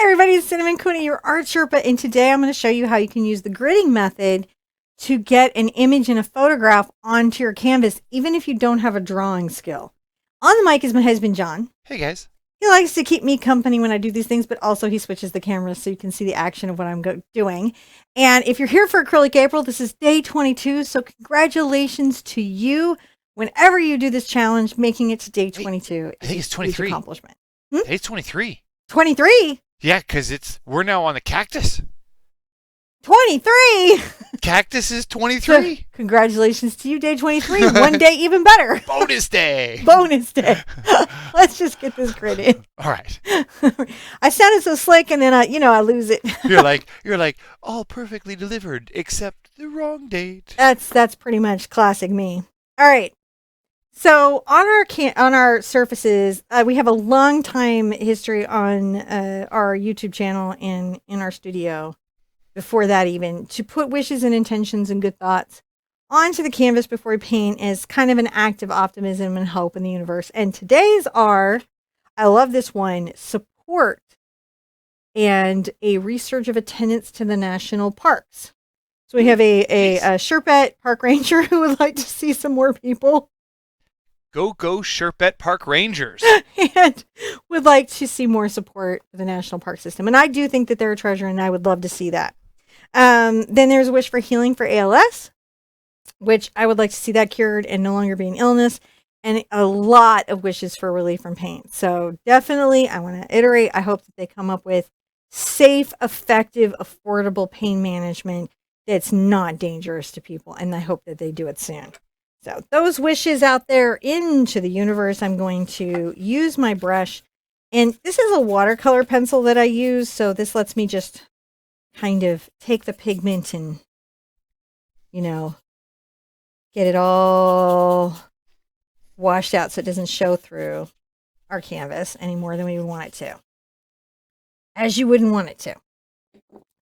Hey everybody, it's Cinnamon Cooney, your art Sherpa, and today I'm going to show you how you can use the gridding method to get an image and a photograph onto your canvas, even if you don't have a drawing skill. On the mic is my husband, John. Hey guys. He likes to keep me company when I do these things, but also he switches the camera so you can see the action of what I'm doing. And if you're here for Acrylic April, this is day 22, so congratulations to you whenever you do this challenge, making it to day 22. I think it's 23. Accomplishment. Hey, it's 23. 23? Yeah, because we're now on the cactus. 23? Cactus is 23. Congratulations to you, day 23. One day even better. Bonus day. Bonus day. Let's just get this grid in. All right. I sounded so slick and then I lose it. You're like, all perfectly delivered except the wrong date. That's pretty much classic me. All right. So on our surfaces, we have a long time history on our YouTube channel and in our studio. Before that, even to put wishes and intentions and good thoughts onto the canvas before we paint is kind of an act of optimism and hope in the universe. And today's are, I love this one, support and a resurge of attendance to the national parks. So we have a Sherpette park ranger who would like to see some more people. Go Sherpette Park Rangers. And would like to see more support for the national park system. And I do think that they're a treasure and I would love to see that. Then there's a wish for healing for ALS, which I would like to see that cured and no longer be an illness, and a lot of wishes for relief from pain. So definitely I want to iterate. I hope that they come up with safe, effective, affordable pain management that's not dangerous to people. And I hope that they do it soon. So those wishes out there into the universe, I'm going to use my brush. And this is a watercolor pencil that I use. So this lets me just kind of take the pigment and, get it all washed out so it doesn't show through our canvas any more than we would want it to. As you wouldn't want it to.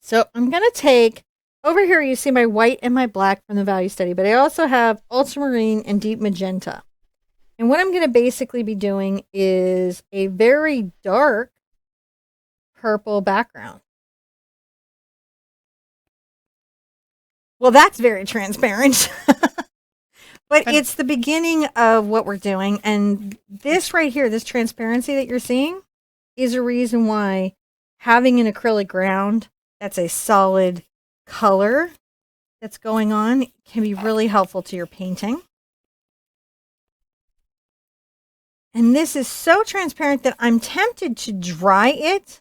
So I'm going to take, over here you see my white and my black from the value study, but I also have ultramarine and deep magenta. And what I'm going to basically be doing is a very dark purple background. Well, that's very transparent. But it's the beginning of what we're doing. And this right here, this transparency that you're seeing is a reason why having an acrylic ground that's a solid color that's going on can be really helpful to your painting. And this is so transparent that I'm tempted to dry it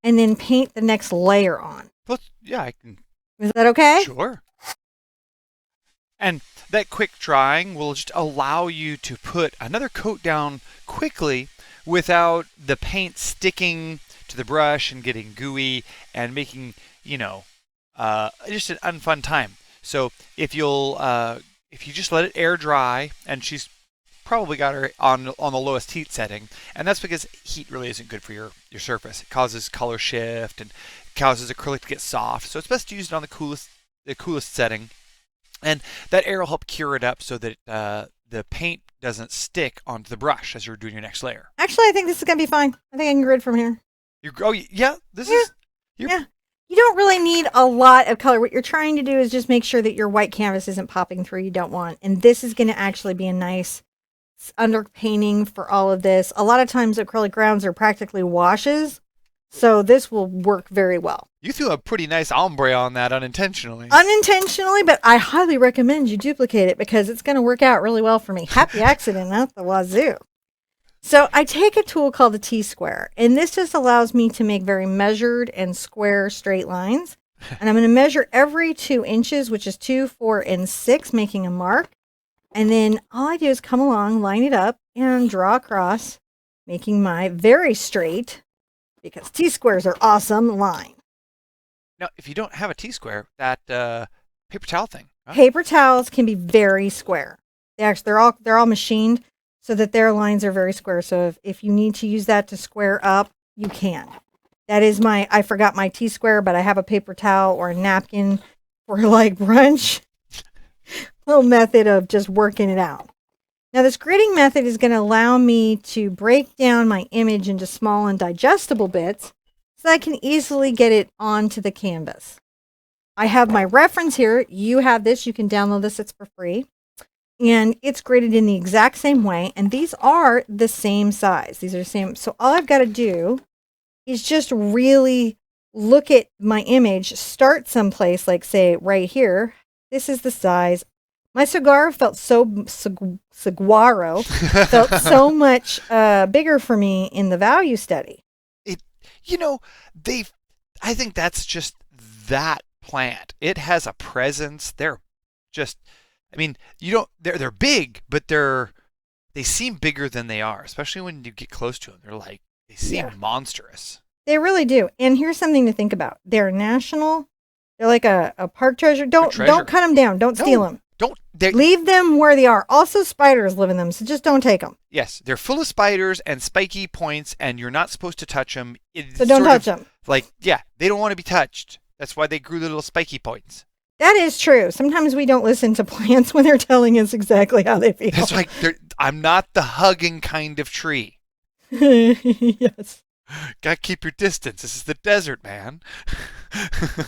and then paint the next layer on. Well, yeah, I can. Is that okay? Sure. And that quick drying will just allow you to put another coat down quickly without the paint sticking to the brush and getting gooey and making, just an unfun time. So if you just let it air dry, and she's probably got her on the lowest heat setting, and that's because heat really isn't good for your surface. It causes color shift and causes acrylic to get soft. So it's best to use it on the coolest setting. And that air will help cure it up so that the paint doesn't stick onto the brush as you're doing your next layer. Actually, I think this is going to be fine. I think I can grid from here. Yeah. Yeah. You don't really need a lot of color. What you're trying to do is just make sure that your white canvas isn't popping through you don't want. And this is going to actually be a nice underpainting for all of this. A lot of times acrylic grounds are practically washes. So this will work very well. You threw a pretty nice ombre on that unintentionally. Unintentionally, but I highly recommend you duplicate it because it's going to work out really well for me. Happy accident at the wazoo. So I take a tool called the T-square, and this just allows me to make very measured and square straight lines. And I'm going to measure every 2 inches, which is 2, 4, and 6, making a mark. And then all I do is come along, line it up, and draw across, making my very straight, because T-squares are awesome, line. Now, if you don't have a T-square, that paper towel thing. Huh? Paper towels can be very square. They're all machined so that their lines are very square. So if you need to use that to square up, you can. That is I forgot my T-square, but I have a paper towel or a napkin for like brunch. Little method of just working it out. Now this gridding method is going to allow me to break down my image into small and digestible bits so I can easily get it onto the canvas. I have my reference here. You have this. You can download this. It's for free. And it's graded in the exact same way. And these are the same size. These are the same. So all I've got to do is just really look at my image, start someplace, like say right here. This is the size. My cigar felt saguaro felt so much bigger for me in the value study. I think that's just that plant. It has a presence. They're just, they're big, but they seem bigger than they are, especially when you get close to them. They seem monstrous. They really do. And here's something to think about. They're national. They're like a park treasure. Don't cut them down. Don't steal them. Leave them where they are. Also, spiders live in them, so just don't take them. Yes, they're full of spiders and spiky points, and you're not supposed to touch them. So don't touch them. They don't want to be touched. That's why they grew the little spiky points. That is true. Sometimes we don't listen to plants when they're telling us exactly how they feel. That's why I'm not the hugging kind of tree. Yes. Gotta keep your distance. This is the desert, man.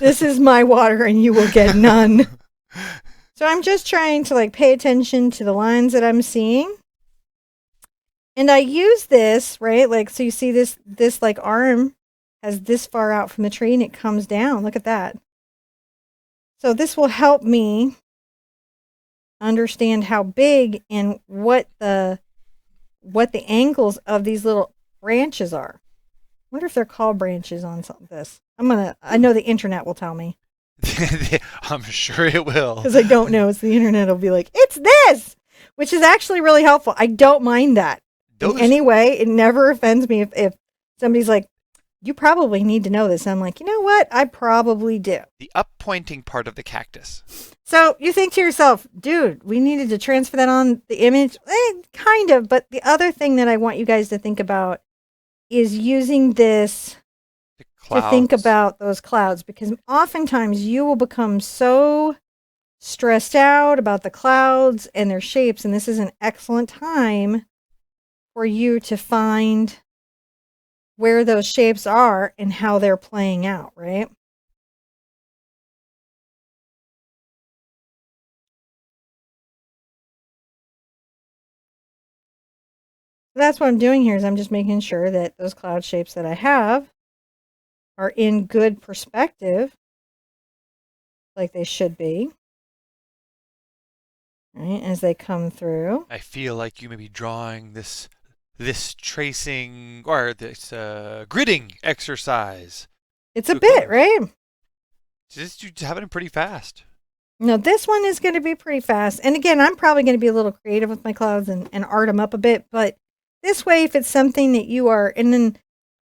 This is my water, and you will get none. So I'm just trying to pay attention to the lines that I'm seeing. And I use this, right? So you see this arm has this far out from the tree and it comes down. Look at that. So this will help me understand how big and what the angles of these little branches are. I wonder if they're called branches on this. I know the internet will tell me. I'm sure it will. Because I don't know. The internet will be like, it's this, which is actually really helpful. I don't mind that. In any way, it never offends me if somebody's like, you probably need to know this. I'm like, you know what? I probably do. The up-pointing part of the cactus. So you think to yourself, dude, we needed to transfer that on the image? Kind of. But the other thing that I want you guys to think about is using this to think about those clouds, because oftentimes you will become so stressed out about the clouds and their shapes, and this is an excellent time for you to find where those shapes are and how they're playing out, right? That's what I'm doing here is I'm just making sure that those cloud shapes that I have are in good perspective, like they should be, right, as they come through. I feel like you may be drawing this tracing or this gridding exercise. It's a bit, right? Just you having it pretty fast. No, this one is going to be pretty fast. And again, I'm probably going to be a little creative with my clouds and art them up a bit. But this way, if it's something that you are, and then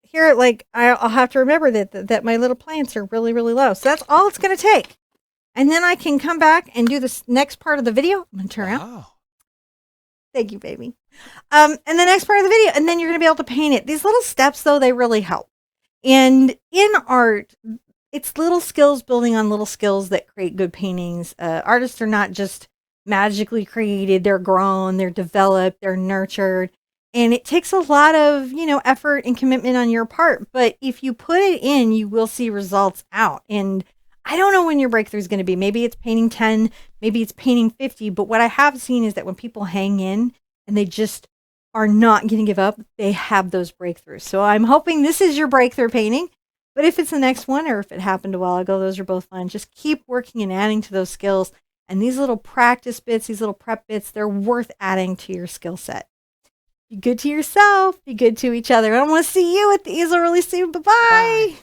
here, I'll have to remember that my little plants are really, really low. So that's all it's going to take. And then I can come back and do this next part of the video. I'm going to turn around. Thank you, baby. And the next part of the video, and then you're going to be able to paint it. These little steps, though, they really help. And in art, it's little skills building on little skills that create good paintings. Artists are not just magically created. They're grown, they're developed, they're nurtured. And it takes a lot of, effort and commitment on your part. But if you put it in, you will see results out. And I don't know when your breakthrough is going to be. Maybe it's painting 10, maybe it's painting 50. But what I have seen is that when people hang in and they just are not going to give up, they have those breakthroughs. So I'm hoping this is your breakthrough painting. But if it's the next one, or if it happened a while ago, those are both fine. Just keep working and adding to those skills. And these little practice bits, these little prep bits, they're worth adding to your skill set. Be good to yourself. Be good to each other. I want to see you at the easel really soon. Bye-bye. Bye.